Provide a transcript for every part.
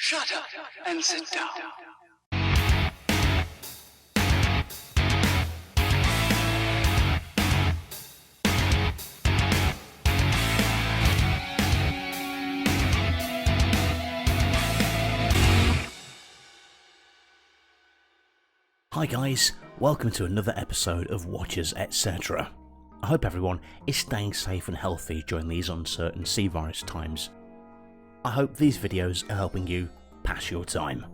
Shut up and sit down. Hi guys, welcome to another episode of Watches Etc. I hope everyone is staying safe and healthy during these uncertain sea virus times. I hope these videos are helping you pass your time.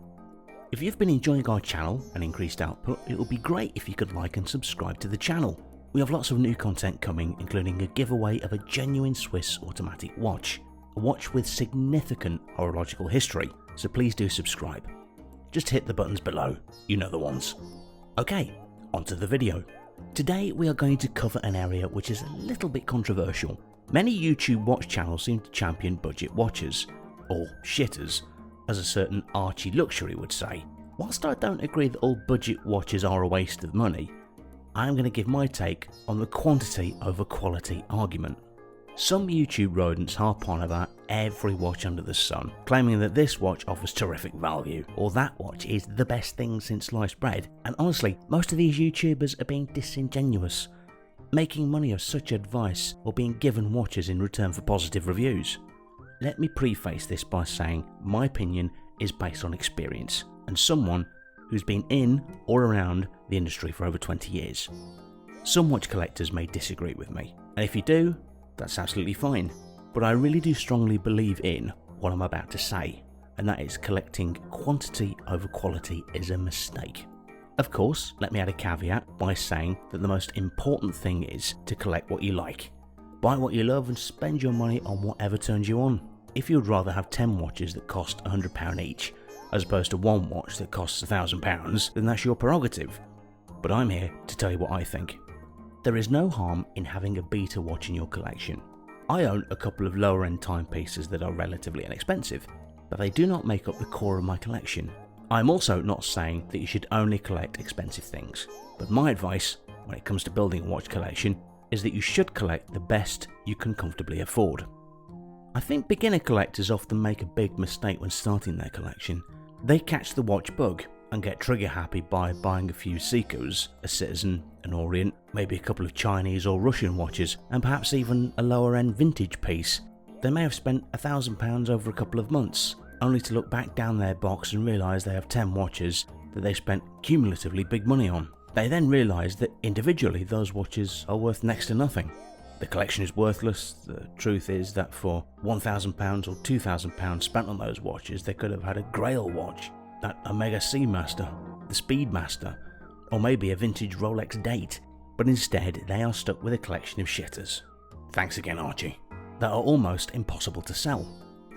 If you've been enjoying our channel and increased output, it would be great if you could like and subscribe to the channel. We have lots of new content coming, including a giveaway of a genuine Swiss automatic watch, a watch with significant horological history, so please do subscribe. Just hit the buttons below, you know the ones. Okay, onto the video. Today we are going to cover an area which is a little bit controversial. Many YouTube watch channels seem to champion budget watches, or shitters, as a certain Archie luxury would say. Whilst I don't agree that all budget watches are a waste of money, I am going to give my take on the quantity over quality argument. Some YouTube rodents harp on about every watch under the sun, claiming that this watch offers terrific value, or that watch is the best thing since sliced bread, and honestly, most of these YouTubers are being disingenuous, making money of such advice or being given watches in return for positive reviews. Let me preface this by saying my opinion is based on experience, and someone who's been in or around the industry for over 20 years. Some watch collectors may disagree with me, and if you do, that's absolutely fine, but I really do strongly believe in what I'm about to say, and that is collecting quantity over quality is a mistake. Of course, let me add a caveat by saying that the most important thing is to collect what you like. Buy what you love and spend your money on whatever turns you on. If you'd rather have 10 watches that cost £100 each, as opposed to one watch that costs £1,000, then that's your prerogative. But I'm here to tell you what I think. There is no harm in having a beta watch in your collection. I own a couple of lower end timepieces that are relatively inexpensive, but they do not make up the core of my collection. I'm also not saying that you should only collect expensive things, but my advice when it comes to building a watch collection is that you should collect the best you can comfortably afford. I think beginner collectors often make a big mistake when starting their collection. They catch the watch bug and get trigger happy by buying a few seikos, a Citizen, an Orient, maybe a couple of Chinese or Russian watches, and perhaps even a lower end vintage piece. They may have spent £1,000 over a couple of months, only to look back down their box and realise they have 10 watches that they spent cumulatively big money on. They then realise that individually those watches are worth next to nothing. The collection is worthless. The truth is that for £1,000 or £2,000 spent on those watches, they could have had a Grail watch, that Omega Seamaster, the Speedmaster, or maybe a vintage Rolex date, but instead they are stuck with a collection of shitters. Thanks again, Archie. That are almost impossible to sell.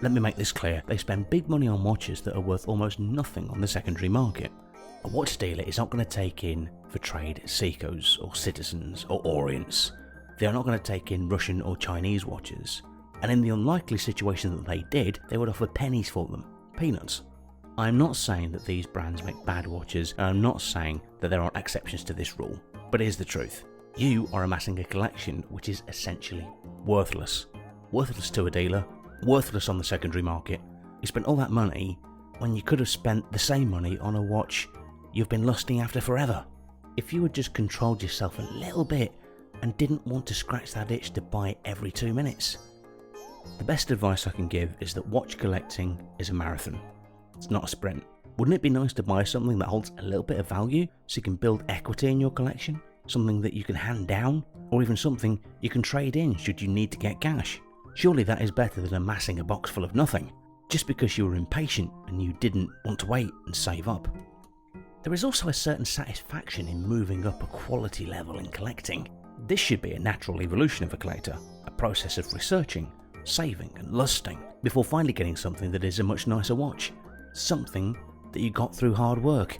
Let me make this clear, they spend big money on watches that are worth almost nothing on the secondary market. A watch dealer is not going to take in for trade Seikos or Citizens or Orients. They are not going to take in Russian or Chinese watches, and in the unlikely situation that they did, they would offer pennies for them, peanuts. I am not saying that these brands make bad watches, and I'm not saying that there are exceptions to this rule, but here's the truth. You are amassing a collection which is essentially worthless. Worthless to a dealer, worthless on the secondary market. You spent all that money when you could have spent the same money on a watch you've been lusting after forever. If you had just controlled yourself a little bit and didn't want to scratch that itch to buy every 2 minutes. The best advice I can give is that watch collecting is a marathon. It's not a sprint. Wouldn't it be nice to buy something that holds a little bit of value so you can build equity in your collection? Something that you can hand down, or even something you can trade in should you need to get cash? Surely that is better than amassing a box full of nothing, just because you were impatient and you didn't want to wait and save up. There is also a certain satisfaction in moving up a quality level in collecting. This should be a natural evolution of a collector, a process of researching, saving and lusting, before finally getting something that is a much nicer watch. Something that you got through hard work.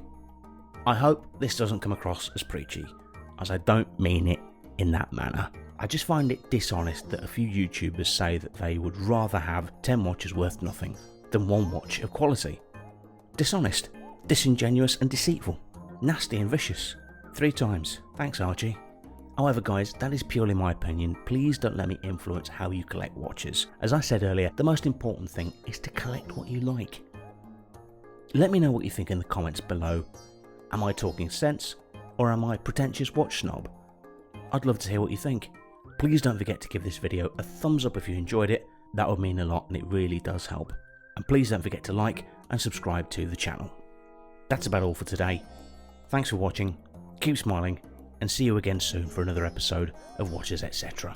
I hope this doesn't come across as preachy, as I don't mean it in that manner. I just find it dishonest that a few YouTubers say that they would rather have 10 watches worth nothing than one watch of quality. Dishonest, disingenuous and deceitful, nasty and vicious. 3 times. Thanks, Archie. However guys, that is purely my opinion. Please don't let me influence how you collect watches. As I said earlier, the most important thing is to collect what you like. Let me know what you think in the comments below. Am I talking sense, or am I pretentious watch snob? I'd love to hear what you think. Please don't forget to give this video a thumbs up if you enjoyed it. That would mean a lot and it really does help. And please don't forget to like and subscribe to the channel. That's about all for today. Thanks for watching, keep smiling, and see you again soon for another episode of Watches Etc.